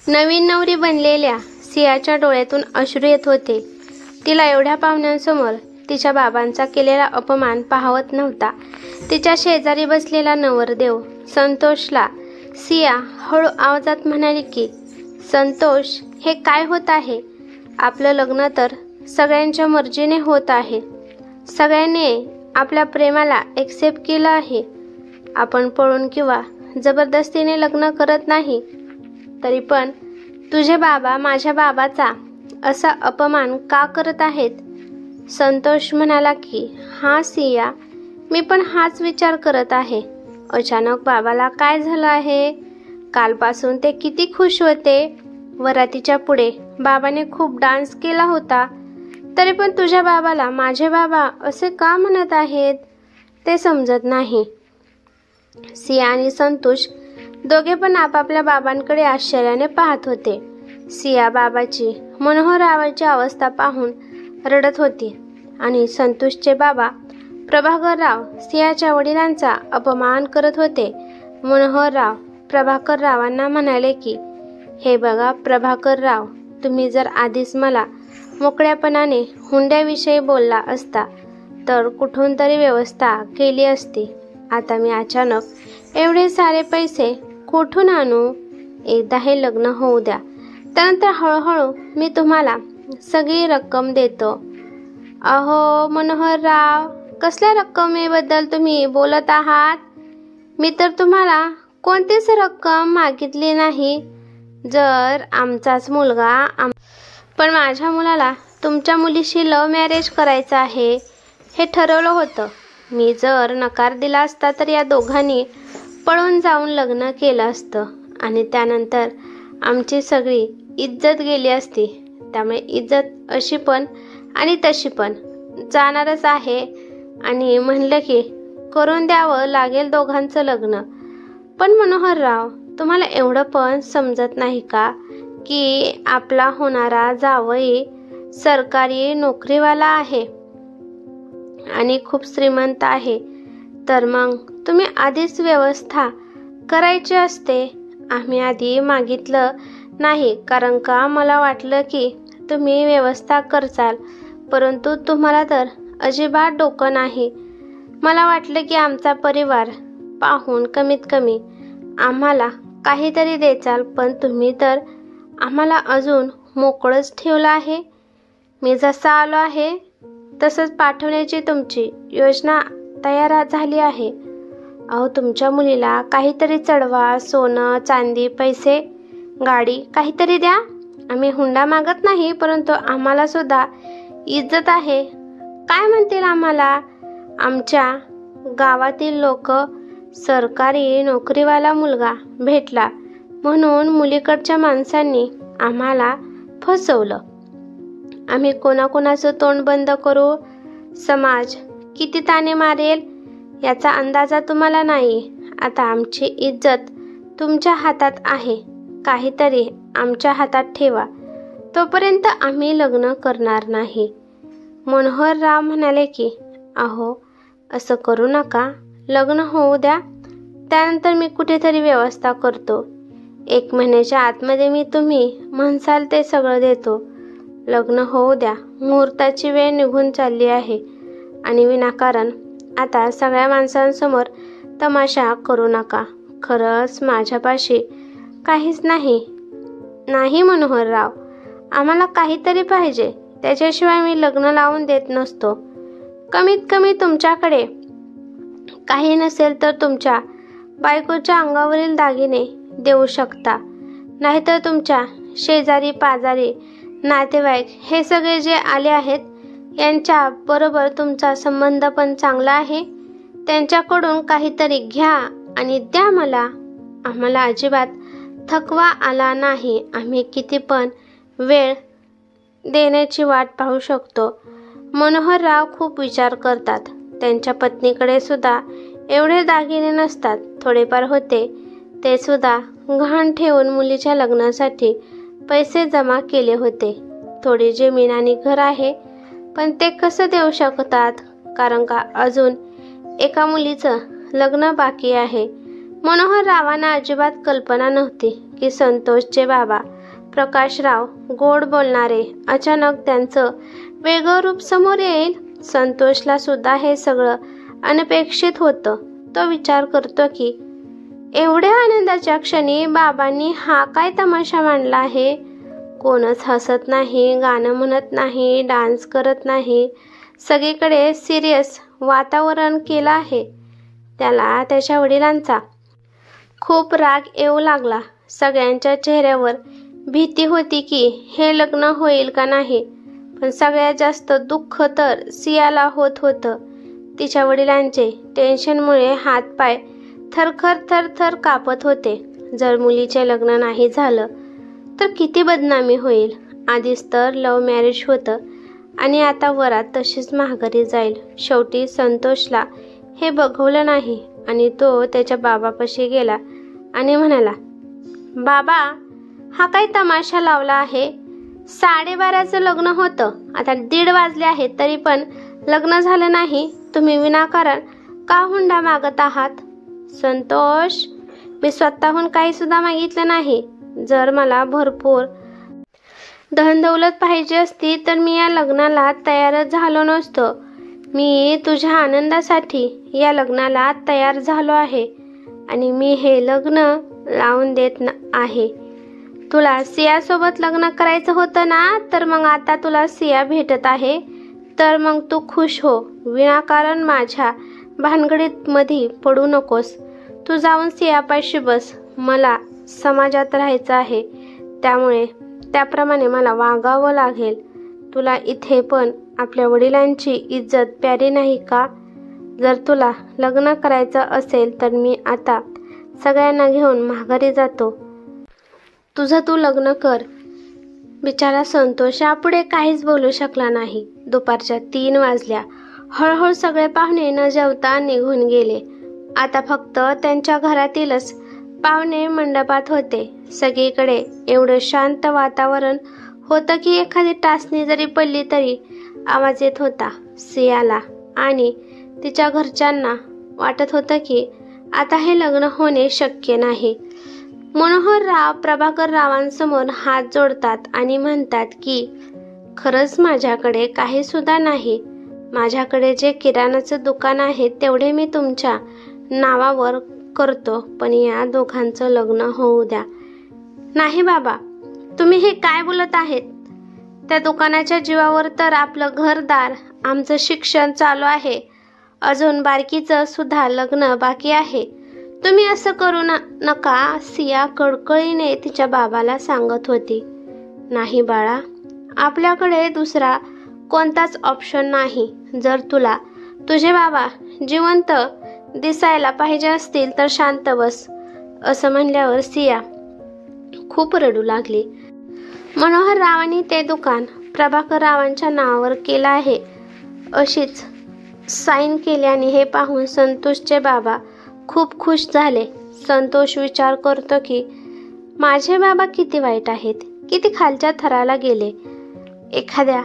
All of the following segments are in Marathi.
नवीन नवरी बनलेल्या सियाच्या डोळ्यातून अश्रू येत होते. तिला एवढ्या पाहुण्यांसमोर तिच्या बाबांचा केलेला अपमान पाहवत नव्हता. तिच्या शेजारी बसलेला नवरदेव संतोषला सिया हळू आवाजात म्हणाली की, संतोष, हे काय होत आहे? आपलं लग्न तर सगळ्यांच्या मर्जीने होत आहे. सगळ्यांनी आपल्या प्रेमाला एक्सेप्ट केलं आहे. आपण पळून किंवा जबरदस्तीने लग्न करत नाही. तरी पण तुझे बाबा माझ्या बाबाचा असा अपमान का करत आहेत? संतोष म्हणाला की, हां सिया, मी पण हाच विचार करत आहे. अचानक बाबाला काय झालं आहे? कालपासून ते किती खुश होते. वरातीच्या पुढे बाबाने खूप डान्स केला होता. तरी पण तुझ्या बाबाला माझे बाबा असे का म्हणत आहेत ते समजत नाही. सिया आणि संतोष दोघे पण आपापल्या बाबांकडे आश्चर्याने पाहत होते. सिया बाबाची मनोहर रावाची अवस्था पाहून रडत होती आणि संतोषचे बाबा प्रभाकर राव सियाच्या वडिलांचा अपमान करत होते. मनोहर राव प्रभाकर रावांना म्हणाले की, हे बघा प्रभाकर राव, तुम्ही जर आधीच मला मोकळ्यापणाने हुंड्याविषयी बोलला असता तर कुठून तरी व्यवस्था केली असती. आता मी अचानक एवढे सारे पैसे कुठून आणू? एकदा हे लग्न होऊ द्या, त्यानंतर हळूहळू मी तुम्हाला सगळी रक्कम देतो. अहो मनोहर राव, कसल्या रक्कमेबद्दल तुम्ही बोलत आहात? मी तर तुम्हाला कोणतीच रक्कम मागितली नाही. जर आमचाच मुलगा पण माझ्या मुलाला तुमच्या मुलीशी लव्ह मॅरेज करायचं आहे हे ठरवलं होतं. मी जर नकार दिला असता तर या दोघांनी पळून जाऊन लग्न केलं असतं आणि त्यानंतर आमची सगळी इज्जत गेली असती. त्यामुळे इज्जत अशी पण आणि तशी पण जाणारच आहे. आणि म्हणलं की करून द्यावं लागेल दोघांचं लग्न. पण मनोहर राव, तुम्हाला एवढं पण समजत नाही का की आपला होणारा जावई सरकारी नोकरीवाला आहे आणि खूप श्रीमंत आहे? तर मग तुम्ही आधीच व्यवस्था करायची असते. आम्ही आधी मागितलं नाही कारण का मला वाटलं की तुम्ही व्यवस्था करचाल, परंतु तुम्हाला तर अजिबात डोकं नाही. मला वाटलं की आमचा परिवार पाहून कमीत कमी आम्हाला काहीतरी देचाल, पण तुम्ही तर आम्हाला अजून मोकळंच ठेवलं आहे. मी जसा आलो आहे तसंच पाठवण्याची तुमची योजना तयार झाली आहे. अहो, तुमच्या मुलीला काहीतरी चढवा, सोनं चांदी, पैसे, गाडी काहीतरी द्या. आम्ही हुंडा मागत नाही, परंतु आम्हाला सुद्धा इज्जत आहे. काय म्हणतील आम्हाला? आमच्या गावातील लोक सरकारी नोकरीवाला मुलगा भेटला म्हणून मुलीकडच्या माणसांनी आम्हाला फसवलं. आम्ही कोणाकोणाचं तोंड बंद करू? समाज किती ताने मारेल याचा अंदाजा तुम्हाला नाही. आता आमची इज्जत तुमच्या हातात आहे. काहीतरी आमच्या हातात ठेवा, तोपर्यंत आम्ही लग्न करणार नाही. मनोहर राव म्हणाले की, अहो असं करू नका. लग्न होऊ द्या, त्यानंतर मी कुठेतरी व्यवस्था करतो. 1 महिन्याच्या आतमध्ये मी तुम्ही म्हणसाल ते सगळं देतो. लग्न होऊ द्या. मुहूर्ताची वेळ निघून चालली आहे आणि विनाकारण आता सगळ्या माणसांसमोर तमाशा करू नका. खरंच माझ्यापाशी काहीच नाही. नाही मनोहर राव, आम्हाला काहीतरी पाहिजे, त्याच्याशिवाय मी लग्न लावून देत नसतो. कमीत कमी तुमच्याकडे काही नसेल तर तुमच्या बायकोच्या अंगावरील दागिने देऊ शकता. नाहीतर तुमच्या शेजारी पाजारी नातेवाईक हे सगळे जे आले आहेत यांच्या बरोबर तुमचा संबंध पण चांगला आहे. त्यांच्याकडून काहीतरी घ्या आणि द्या मला. आम्हाला अजिबात थकवा आला नाही. आम्ही किती पण वेळ देण्याची वाट पाहू शकतो. मनोहर राव खूप विचार करतात. त्यांच्या पत्नीकडे सुद्धा एवढे दागिने नसतात. थोडेफार होते ते सुद्धा गहाण ठेवून मुलीच्या लग्नासाठी पैसे जमा केले होते. थोडी जमीन आणि घर आहे, पण ते कसं देऊ शकतात? कारण का अजून एका मुलीचं लग्न बाकी आहे. मनोहर रावांना अजिबात कल्पना नव्हती की संतोषचे बाबा प्रकाशराव गोड बोलणारे अचानक त्यांचं वेगळं रूप समोर येईल. संतोषला सुद्धा हे सगळं अनपेक्षित होतं. तो विचार करतो की एवढ्या आनंदाच्या क्षणी बाबांनी हा काय तमाशा मांडला आहे. कोणच हसत नाही, गाणं म्हणत नाही, डान्स करत नाही. सगळीकडे सिरियस वातावरण केलं आहे. त्याला त्याच्या वडिलांचा खूप राग येऊ लागला. सगळ्यांच्या चेहऱ्यावर भीती होती की हे लग्न होईल का नाही. पण सगळ्यात जास्त दुःख तर सियाला होत होतं. तिच्या वडिलांचे टेन्शनमुळे हातपाय थरथर कापत होते. जर मुलीचे लग्न नाही झालं तर किती बदनामी होईल. आधीच तर लव्ह मॅरेज होतं आणि आता वरात तशीच माघारी जाईल. शेवटी संतोषला हे बघवलं नाही आणि तो त्याच्या बाबापाशी गेला आणि म्हणाला, बाबा, हा काय तमाशा लावला आहे. 12:30चं लग्न होतं, आता 1:30 वाजले आहेत तरी पण लग्न झालं नाही. तुम्ही विनाकारण का हुंडा मागत आहात. संतोष, मी स्वतःहून काही सुद्धा मागितलं नाही. जर मला भरपूर धनदौलत पाहिजे असती तर मी या लग्नाला तयारच झालो नसतो. मी तुझ्या आनंदासाठी या लग्नाला तयार झालो आहे आणि मी हे लग्न लावून देत आहे. तुला सियासोबत लग्न करायचं होतं ना, तर मग आता तुला सिया भेटत आहे तर मग तू खुश हो. विनाकारण माझ्या भानगडीत मध्ये पडू नकोस. तू जाऊन सियापाशी बस. मला समाजात राहायचं आहे, त्यामुळे त्याप्रमाणे मला वागावं लागेल. तुला इथे पण आपल्या वडिलांची इज्जत प्यारी नाही का. जर तुला लग्न करायचं असेल तर मी आता सगळ्यांना घेऊन माघारी जातो. तुझं तू लग्न कर. बिचारा संतोष यापुढे काहीच बोलू शकला नाही. दुपारच्या 3 वाजल्या. हळूहळू सगळे पाहुणे न जेवता निघून गेले. आता फक्त त्यांच्या घरातीलच पाहुणे मंडपात होते. सगळीकडे एवढं शांत वातावरण होतं की एखादी टाचणी जरी पडली तरी आवाज येत होता. सियाला आणि तिच्या घरच्यांना वाटत होतं की आता हे लग्न होणे शक्य नाही. मनोहरराव प्रभाकर रावांसमोर हात जोडतात आणि म्हणतात की खरंच माझ्याकडे काही सुद्धा नाही. माझ्याकडे जे किराणाचं दुकान आहे तेवढे मी तुमच्या नावावर करतो, पण या दोघांचं लग्न होऊ द्या. नाही बाबा, तुम्ही हे काय बोलत आहेत. त्या दुकानाच्या जीवावर तर आपलं घरदार, आमचं शिक्षण चालू आहे. अजून बारकीचं सुद्धा लग्न बाकी आहे. तुम्ही असं करू नका. सिया कळकळीने तिच्या बाबाला सांगत होती. नाही बाळा, आपल्याकडे दुसरा कोणताच ऑप्शन नाही. जर तुला तुझे बाबा जिवंत दिसायला पाहिजे असतील तर शांत बस. असं म्हणल्यावर सिया खूप रडू लागली. मनोहर रावांनी ते दुकान प्रभाकर रावांच्या नावावर केलं आहे अशीच साईन केल्याने हे पाहून संतोषचे बाबा खूप खुश झाले. संतोष विचार करतो की माझे बाबा किती वाईट आहेत, किती खालच्या थराला गेले. एखाद्या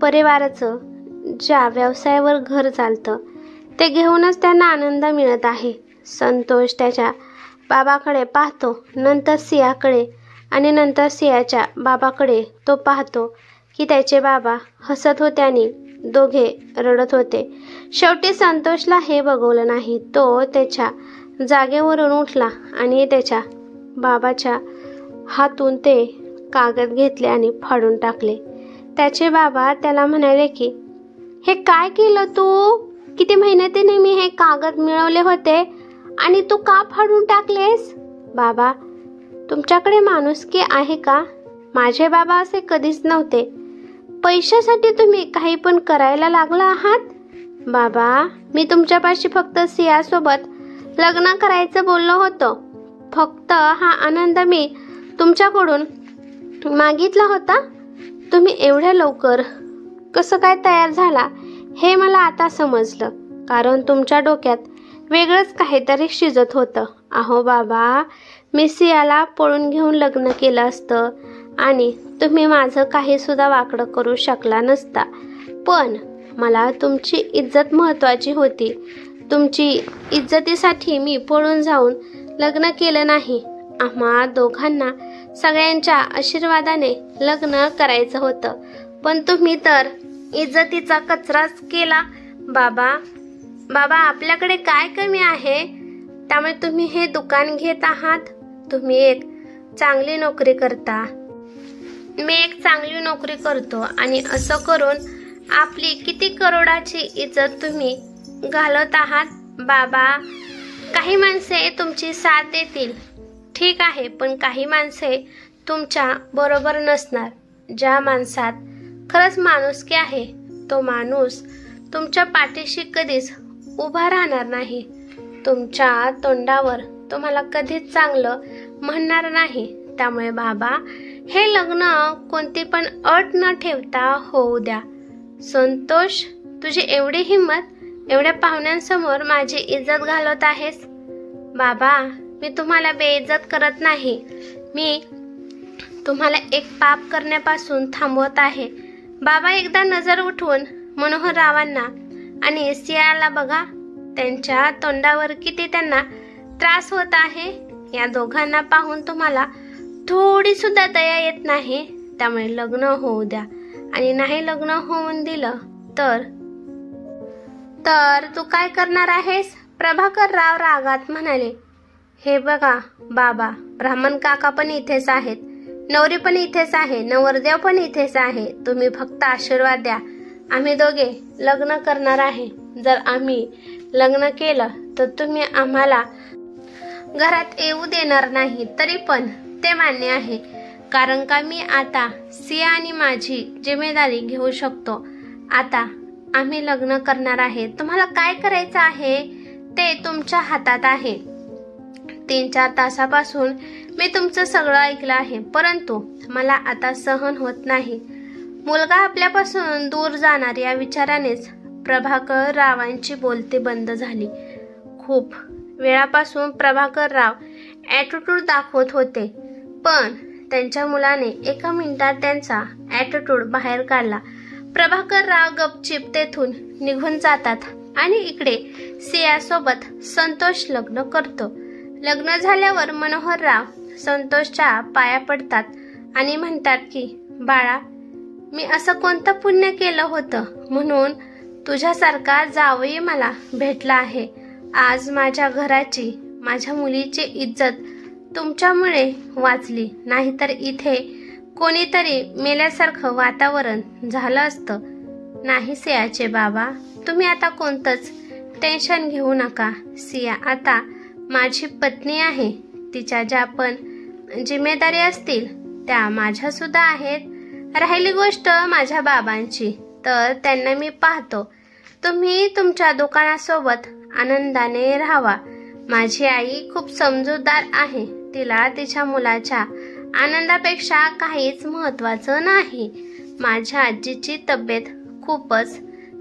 परिवाराचं ज्या व्यवसायावर घर चालतं ते घेऊनच त्यांना आनंद मिळत आहे. संतोष त्याच्या बाबाकडे पाहतो, नंतर सियाकडे आणि नंतर सियाच्या बाबाकडे. तो पाहतो की त्याचे बाबा हसत होते आणि दोघे रडत होते. शेवटी संतोषला हे बघवलं नाही. तो त्याच्या जागेवरून उठला आणि त्याच्या बाबाच्या हातून ते कागद घेतले आणि फाडून टाकले. त्याचे बाबा त्याला म्हणाले की हे काय केलं तू. किती मेहनतीने मी हे कागद मिळवले होते आणि तू का फाडून टाकलेस. बाबा, तुमच्याकडे माणुसकी आहे का. माझे बाबा असे कधीच नव्हते. पैशासाठी तुम्ही काही पण करायला लागला आहात. बाबा, मी तुमच्यापाशी फक्त सियासोबत लग्न करायचं बोललो होतो. फक्त हा आनंद मी तुमच्याकडून मागितला होता. तुम्ही एवढ्या लवकर कसं काय तयार झाला हे मला आता समजलं, कारण तुमच्या डोक्यात वेगळंच काहीतरी शिजत होतं. अहो बाबा, मी सियाला पळून घेऊन लग्न केलं असतं आणि तुम्ही माझं काही सुद्धा वाकडं करू शकला नसता. पण मला तुमची इज्जत महत्त्वाची होती. तुमची इज्जतीसाठी मी पळून जाऊन लग्न केलं नाही. आम्हा दोघांना सगळ्यांच्या आशीर्वादाने लग्न करायचं होतं, पण तुम्ही तर इज्जतीचा कचराच केला. बाबा आपल्याकडे काय कमी आहे त्यामुळे तुम्ही हे दुकान घेत आहात? तुम्ही एक चांगली नोकरी करता, मी एक चांगली नोकरी करतो आणि असं करून आपली किती करोडाची इज्जत तुम्ही घालत आहात. बाबा, काही माणसे तुमची साथ देतील ठीक आहे, पण काही माणसे तुमच्या बरोबर नसणार. ज्या माणसात खरंच माणुसकी आहे तो माणूस तुमच्या पाठीशी कधीच उभा राहणार नाही. तुमच्या तोंडावर तुम्हाला कधीच चांगलं म्हणणार नाही. त्यामुळे बाबा, हे लग्न कोणती पण अट न ठेवता होऊ द्या. संतोष, तुझी एवढी हिंमत एवढ्या पाहुण्यांसमोर माझी इज्जत घालवत आहेस? बाबा, मी तुम्हाला बेइज्जत करत नाही, मी तुम्हाला एक पाप करण्यापासून थांबवत आहे. बाबा, एकदा नजर उठवून मनोहर रावांना आणि सियाला बघा, त्यांच्या तोंडावर किती त्यांना त्रास होत आहे. या दोघांना पाहून तुम्हाला थोडी सुद्धा दया येत नाही. त्यामुळे लग्न होऊ द्या, आणि नाही लग्न होऊन दिलं तर तू काय करणार आहेस? प्रभाकर राव रागात म्हणाले. हे बघा बाबा, ब्राह्मण काका पण इथेच आहेत, नवरी पण इथेच आहे, नवरदेव पण इथेच आहे. तुम्ही फक्त आशीर्वाद द्या. आम्ही दोघे लग्न करणार आहे. जर आम्ही लग्न केलं तर तुम्ही आम्हाला घरात येऊ देणार नाही, तरी पण ते मान्य आहे, कारण का मी आता सिया आणि माझी जिम्मेदारी घेऊ शकतो. आता आम्ही लग्न करणार आहे. तुम्हाला काय करायचं आहे ते तुमच्या हातात आहे. 3-4 तासापासून मी तुमचं सगळं ऐकलं आहे, परंतु मला आता सहन होत नाही. मुलगा आपल्यापासून दूर जाणार या विचारानेच प्रभाकर रावांची बोलती बंद झाली. खूप वेळापासून प्रभाकर राव ॲटिट्यूड दाखवत होते, पण त्यांच्या मुलाने एका मिनिटात त्यांचा ॲटिट्यूड बाहेर काढला. प्रभाकर राव गपचिप तेथून निघून जातात आणि इकडे सियासोबत संतोष लग्न करतो. लग्न झाल्यावर मनोहर राव संतोषच्या पाया पडतात आणि म्हणतात की, बाळा, मी असं कोणतं पुण्य केलं होतं म्हणून तुझ्यासारखा जावई मला भेटला आहे. आज माझ्या घराची, माझ्या मुलीची इज्जत तुमच्यामुळे वाचली, नाहीतर इथे कोणीतरी मेल्यासारखं वातावरण झालं असतं. नाही सियाचे बाबा, तुम्ही आता कोणतंच टेन्शन घेऊ नका. सिया आता माझी पत्नी आहे, तिच्या ज्या पण जिम्मेदारी असतील त्या माझ्या सुद्धा आहेत. राहिली गोष्ट माझ्या बाबांची, तर त्यांना मी पाहतो. तुम्ही तुमच्या दुकानासोबत आनंदाने राहावा. माझी आई खूप समजूतदार आहे, तिला तिच्या मुलाच्या आनंदापेक्षा काहीच महत्वाचं नाही. माझ्या आजीची तब्येत खूपच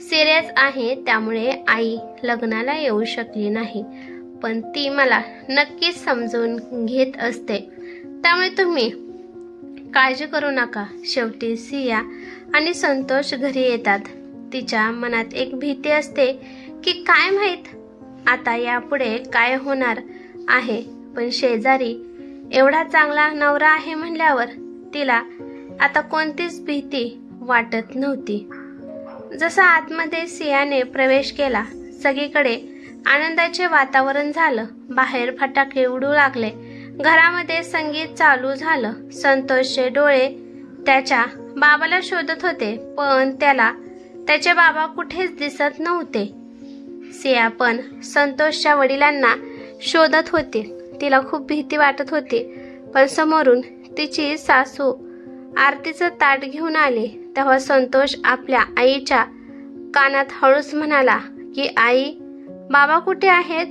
सिरियस आहे, त्यामुळे आई लग्नाला येऊ शकली नाही, पण ती मला नक्कीच समजून घेत असते. त्यामुळे तुम्ही काळजी करू नका. शेवटी सिया आणि संतोष घरी येतात. तिच्या मनात एक भीती असते की काय माहित आता यापुढे काय होणार आहे, पण शेजारी एवढा चांगला नवरा आहे म्हणल्यावर तिला आता कोणतीच भीती वाटत नव्हती. जसा आतमध्ये सियाने प्रवेश केला, सगळीकडे आनंदाचे वातावरण झालं. बाहेर फटाके उडू लागले, घरामध्ये संगीत चालू झालं. संतोषचे डोळे त्याच्या बाबाला शोधत होते, पण त्याला त्याचे बाबा कुठेच दिसत नव्हते. सिया पण संतोषच्या वडिलांना शोधत होती. तिला खूप भीती वाटत होती, पण समोरून तिची सासू आरतीचं ताट घेऊन आले. तेव्हा संतोष आपल्या आईच्या कानात हळूच म्हणाला की, आई, बाबा कुठे आहेत?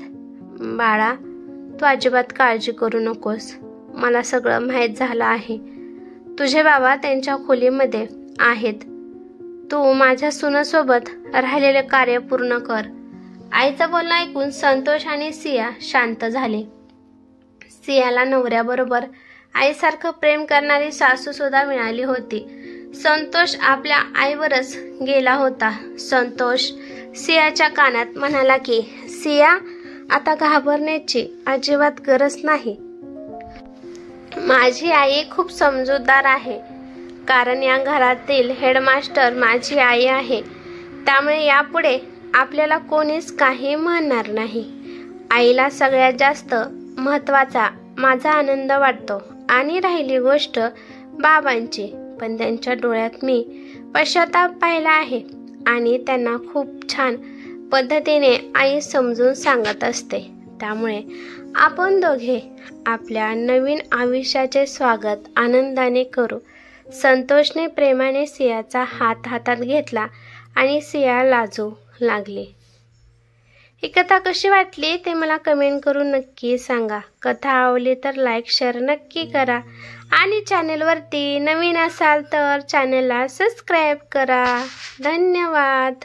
बाळा, तू अजिबात काळजी करू नकोस, मला सगळं माहीत झालं आहे. तुझे बाबा त्यांच्या खोलीमध्ये आहेत. तू माझ्या सुनेसोबत राहिलेले कार्य पूर्ण कर. आईचं बोलणं ऐकून संतोष आणि सिया शांत झाले. सियाला नवऱ्याबरोबर आईसारखं प्रेम करणारी सासू सुद्धा मिळाली होती. संतोष आपल्या आईवरच गेला होता. संतोष सियाच्या कानात म्हणाला की, सिया, आता घाबरण्याची अजिबात गरज नाही. माझी आई खूप समजूतदार आहे, कारण या घरातील हेडमास्टर माझी आई आहे. त्यामुळे यापुढे आपल्याला कोणीच काही म्हणणार नाही. आईला सगळ्यात जास्त महत्त्वाचा माझा आनंद वाटतो. आणि राहिली गोष्ट बाबांची, पण त्यांच्या डोळ्यात मी पश्चाताप पाहिला आहे आणि त्यांना खूप छान पद्धतीने आई समजून सांगत असते. त्यामुळे आपण दोघे आपल्या नवीन आयुष्याचे स्वागत आनंदाने करू. संतोषने प्रेमाने सियाचा हात हातात घेतला आणि सिया लाजू लागली. ही कथा कशी वाटली ते मला कमेंट करून नक्की सांगा. कथा आवडली तर लाईक शेअर नक्की करा आणि चॅनेलवरती नवीन असाल तर चॅनेलला सबस्क्राईब करा. धन्यवाद.